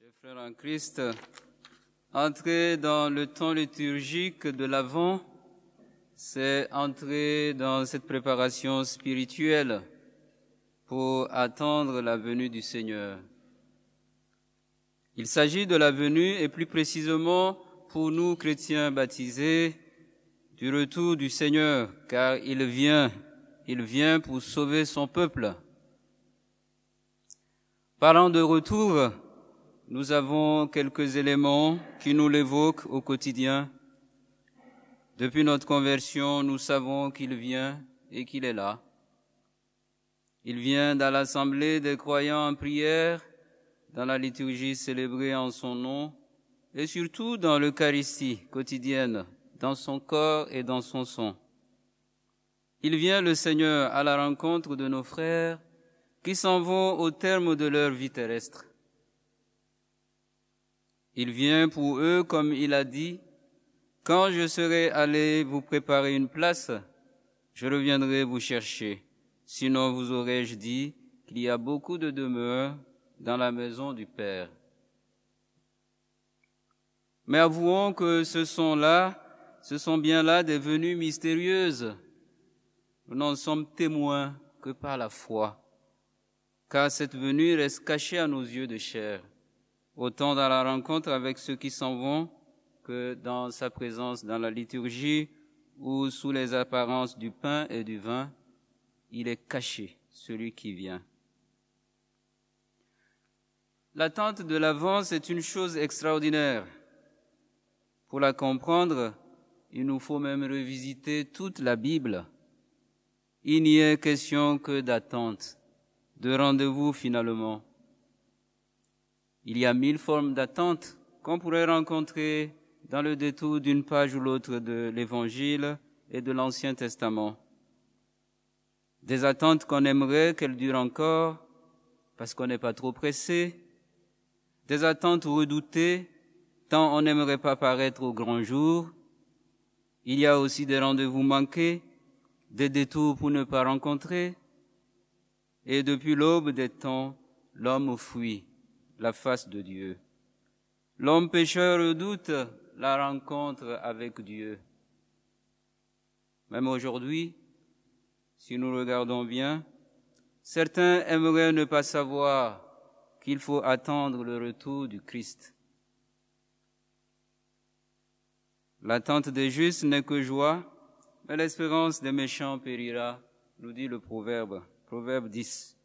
Chers frères en Christ, entrer dans le temps liturgique de l'Avent, c'est entrer dans cette préparation spirituelle pour attendre la venue du Seigneur. Il s'agit de la venue et plus précisément pour nous chrétiens baptisés du retour du Seigneur, car il vient pour sauver son peuple. Parlant de retour, nous avons quelques éléments qui nous l'évoquent au quotidien. Depuis notre conversion, nous savons qu'il vient et qu'il est là. Il vient dans l'assemblée des croyants en prière, dans la liturgie célébrée en son nom, et surtout dans l'Eucharistie quotidienne, dans son corps et dans son sang. Il vient, le Seigneur, à la rencontre de nos frères qui s'en vont au terme de leur vie terrestre. Il vient pour eux, comme il a dit, « Quand je serai allé vous préparer une place, je reviendrai vous chercher. Sinon vous aurais-je dit qu'il y a beaucoup de demeures dans la maison du Père. » Mais avouons que ce sont bien là des venues mystérieuses. Nous n'en sommes témoins que par la foi, car cette venue reste cachée à nos yeux de chair, autant dans la rencontre avec ceux qui s'en vont que dans sa présence dans la liturgie ou sous les apparences du pain et du vin. Il est caché, celui qui vient. L'attente de l'Avent, c'est une chose extraordinaire. Pour la comprendre, il nous faut même revisiter toute la Bible. Il n'y est question que d'attente, de rendez-vous finalement. Il y a 1000 formes d'attente qu'on pourrait rencontrer dans le détour d'une page ou l'autre de l'Évangile et de l'Ancien Testament. Des attentes qu'on aimerait qu'elles durent encore parce qu'on n'est pas trop pressé. Des attentes redoutées tant on n'aimerait pas paraître au grand jour. Il y a aussi des rendez-vous manqués, des détours pour ne pas rencontrer. Et depuis l'aube des temps, l'homme fuit la face de Dieu. L'homme pécheur redoute la rencontre avec Dieu. Même aujourd'hui, si nous regardons bien, certains aimeraient ne pas savoir qu'il faut attendre le retour du Christ. L'attente des justes n'est que joie, mais l'espérance des méchants périra, nous dit le Proverbe 10.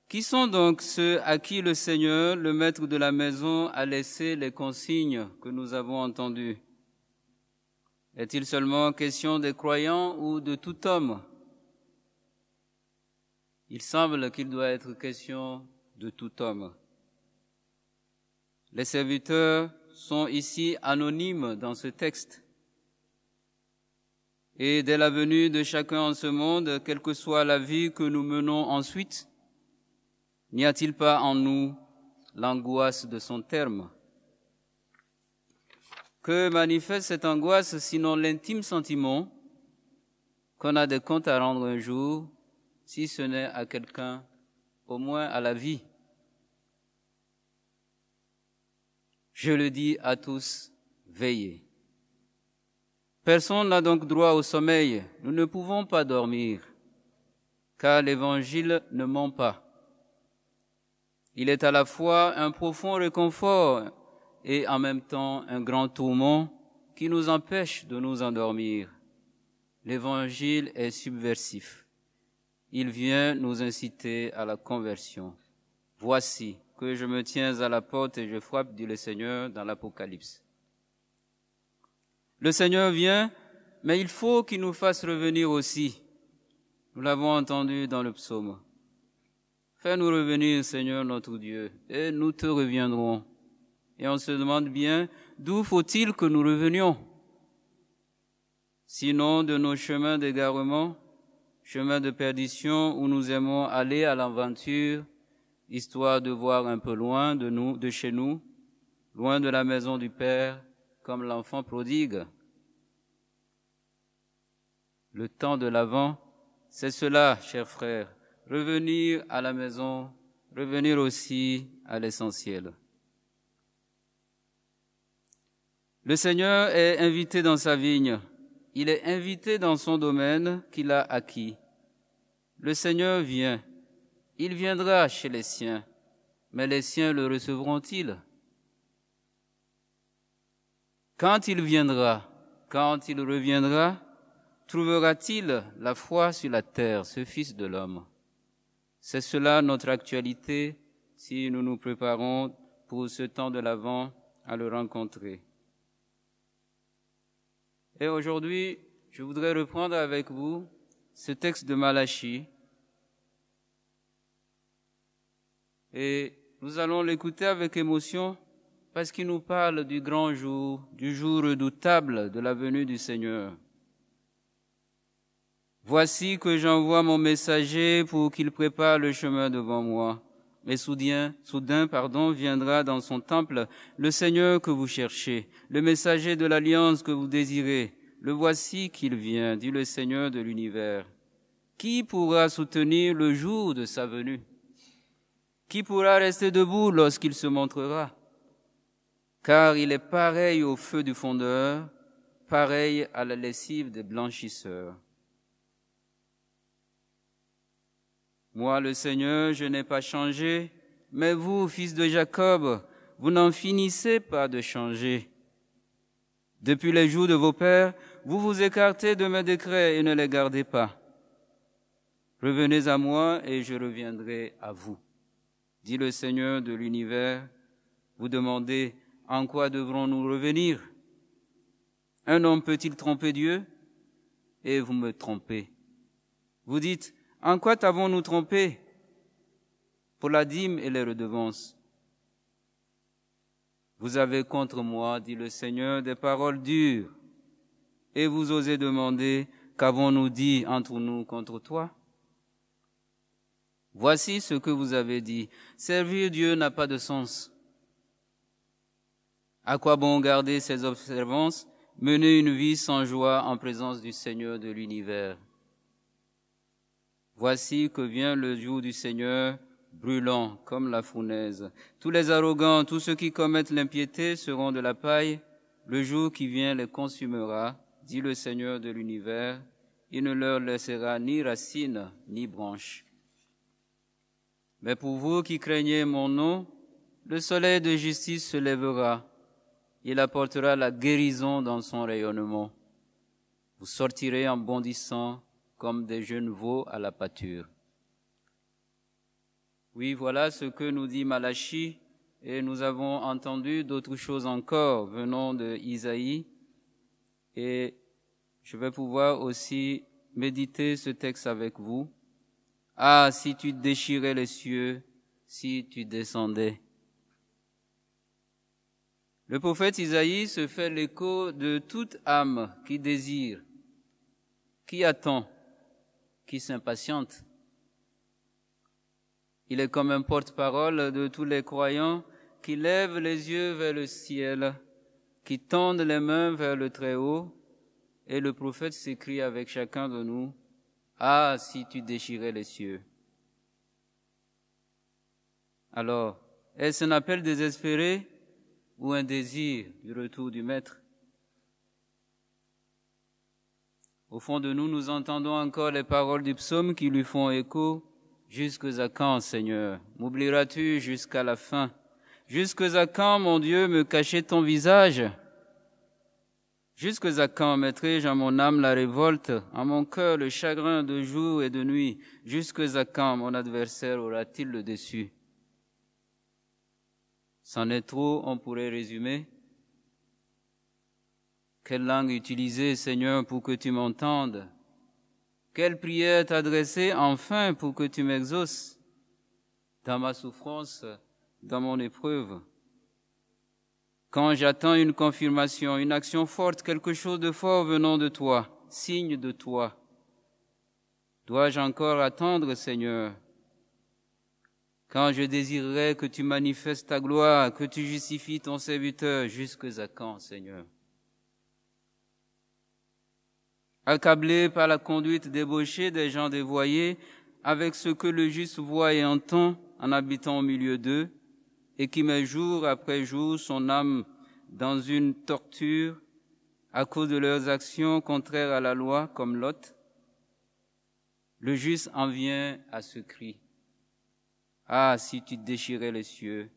Qui sont donc ceux à qui le Seigneur, le maître de la maison, a laissé les consignes que nous avons entendues? Est-il seulement question des croyants ou de tout homme? Il semble qu'il doit être question de tout homme. Les serviteurs sont ici anonymes dans ce texte. Et dès la venue de chacun en ce monde, quelle que soit la vie que nous menons ensuite, n'y a-t-il pas en nous l'angoisse de son terme? Que manifeste cette angoisse sinon l'intime sentiment qu'on a des comptes à rendre un jour, si ce n'est à quelqu'un, au moins à la vie? Je le dis à tous, veillez. Personne n'a donc droit au sommeil. Nous ne pouvons pas dormir, car l'Évangile ne ment pas. Il est à la fois un profond réconfort et en même temps un grand tourment qui nous empêche de nous endormir. L'Évangile est subversif. Il vient nous inciter à la conversion. Voici que je me tiens à la porte et je frappe, dit le Seigneur dans l'Apocalypse. Le Seigneur vient, mais il faut qu'il nous fasse revenir aussi. Nous l'avons entendu dans le psaume. Fais-nous revenir, Seigneur notre Dieu, et nous te reviendrons. Et on se demande bien, d'où faut-il que nous revenions? Sinon de nos chemins d'égarement, chemins de perdition où nous aimons aller à l'aventure, histoire de voir un peu loin de chez nous, loin de la maison du Père, comme l'enfant prodigue. Le temps de l'Avent, c'est cela, chers frères, revenir à la maison, revenir aussi à l'essentiel. Le Seigneur est invité dans sa vigne. Il est invité dans son domaine qu'il a acquis. Le Seigneur vient. Il viendra chez les siens. Mais les siens le recevront-ils? Quand il viendra, quand il reviendra, trouvera-t-il la foi sur la terre, ce Fils de l'homme? C'est cela notre actualité si nous nous préparons pour ce temps de l'Avent à le rencontrer. Et aujourd'hui, je voudrais reprendre avec vous ce texte de Malachie. Et nous allons l'écouter avec émotion parce qu'il nous parle du grand jour, du jour redoutable de la venue du Seigneur. Voici que j'envoie mon messager pour qu'il prépare le chemin devant moi. Mais soudain, viendra dans son temple le Seigneur que vous cherchez, le messager de l'alliance que vous désirez. Le voici qu'il vient, dit le Seigneur de l'univers. Qui pourra soutenir le jour de sa venue? Qui pourra rester debout lorsqu'il se montrera? Car il est pareil au feu du fondeur, pareil à la lessive des blanchisseurs. Moi, le Seigneur, je n'ai pas changé, mais vous, fils de Jacob, vous n'en finissez pas de changer. Depuis les jours de vos pères, vous vous écartez de mes décrets et ne les gardez pas. Revenez à moi et je reviendrai à vous, dit le Seigneur de l'univers. Vous demandez, en quoi devrons-nous revenir? Un homme peut-il tromper Dieu? Et vous me trompez. Vous dites, en quoi t'avons-nous trompé? Pour la dîme et les redevances. Vous avez contre moi, dit le Seigneur, des paroles dures, et vous osez demander, qu'avons-nous dit entre nous contre toi? Voici ce que vous avez dit, servir Dieu n'a pas de sens. À quoi bon garder ses observances, mener une vie sans joie en présence du Seigneur de l'univers? Voici que vient le jour du Seigneur, brûlant comme la fournaise. Tous les arrogants, tous ceux qui commettent l'impiété seront de la paille. Le jour qui vient les consumera, dit le Seigneur de l'univers. Il ne leur laissera ni racines ni branches. Mais pour vous qui craignez mon nom, le soleil de justice se lèvera. Il apportera la guérison dans son rayonnement. Vous sortirez en bondissant comme des jeunes veaux à la pâture. Oui, voilà ce que nous dit Malachie, et nous avons entendu d'autres choses encore venant de Isaïe, et je vais pouvoir aussi méditer ce texte avec vous. Ah, si tu déchirais les cieux, si tu descendais. Le prophète Isaïe se fait l'écho de toute âme qui désire, qui attend, qui s'impatiente. Il est comme un porte-parole de tous les croyants qui lèvent les yeux vers le ciel, qui tendent les mains vers le Très-Haut, et le prophète s'écrie avec chacun de nous, « Ah, si tu déchirais les cieux !» Alors, est-ce un appel désespéré ou un désir du retour du Maître? Au fond de nous, nous entendons encore les paroles du psaume qui lui font écho. Jusque à quand, Seigneur, m'oublieras-tu jusqu'à la fin? Jusque à quand, mon Dieu, me cacher ton visage? Jusque à quand mettrai-je à mon âme la révolte, à mon cœur le chagrin de jour et de nuit? Jusque à quand mon adversaire aura-t-il le dessus? C'en est trop, on pourrait résumer. Quelle langue utiliser, Seigneur, pour que tu m'entendes? Quelle prière t'adresser enfin pour que tu m'exauces dans ma souffrance, dans mon épreuve? Quand j'attends une confirmation, une action forte, quelque chose de fort venant de toi, signe de toi, dois-je encore attendre, Seigneur? Quand je désirerais que tu manifestes ta gloire, que tu justifies ton serviteur, jusque à quand, Seigneur? Accablé par la conduite débauchée des gens dévoyés, avec ce que le juste voit et entend, en habitant au milieu d'eux et qui met jour après jour son âme dans une torture à cause de leurs actions contraires à la loi comme Lot, le juste en vient à ce cri. Ah, si tu déchirais les cieux,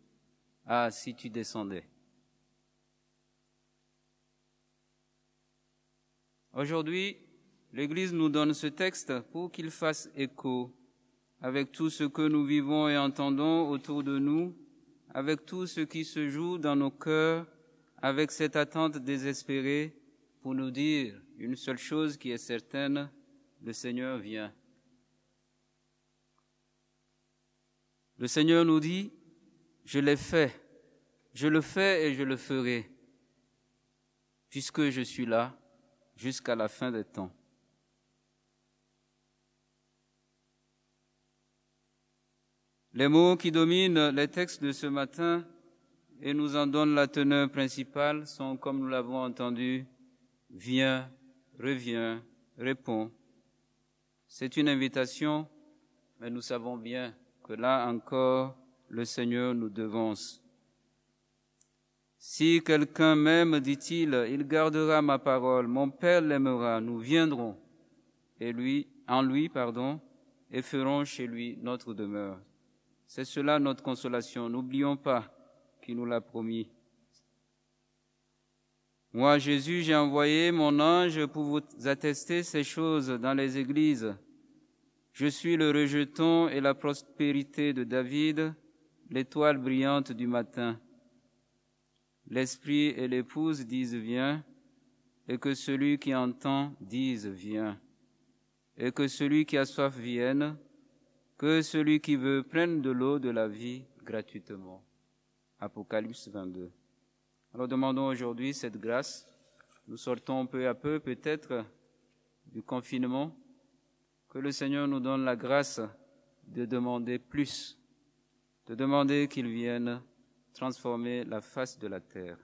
ah, si tu descendais. Aujourd'hui, l'Église nous donne ce texte pour qu'il fasse écho avec tout ce que nous vivons et entendons autour de nous, avec tout ce qui se joue dans nos cœurs, avec cette attente désespérée pour nous dire une seule chose qui est certaine, le Seigneur vient. Le Seigneur nous dit, je l'ai fait, je le fais et je le ferai, puisque je suis là jusqu'à la fin des temps. Les mots qui dominent les textes de ce matin et nous en donnent la teneur principale sont, comme nous l'avons entendu, viens, reviens, réponds. C'est une invitation, mais nous savons bien que là encore, le Seigneur nous devance. Si quelqu'un m'aime, dit-il, il gardera ma parole, mon Père l'aimera, nous viendrons en lui, et ferons chez lui notre demeure. C'est cela notre consolation. N'oublions pas qu'il nous l'a promis. Moi, Jésus, j'ai envoyé mon ange pour vous attester ces choses dans les églises. Je suis le rejeton et la prospérité de David, l'étoile brillante du matin. L'esprit et l'épouse disent viens, et que celui qui entend dise viens, et que celui qui a soif vienne, que celui qui veut prenne de l'eau de la vie gratuitement. Apocalypse 22. Alors demandons aujourd'hui cette grâce. Nous sortons peu à peu peut-être du confinement. Que le Seigneur nous donne la grâce de demander plus, de demander qu'il vienne transformer la face de la terre.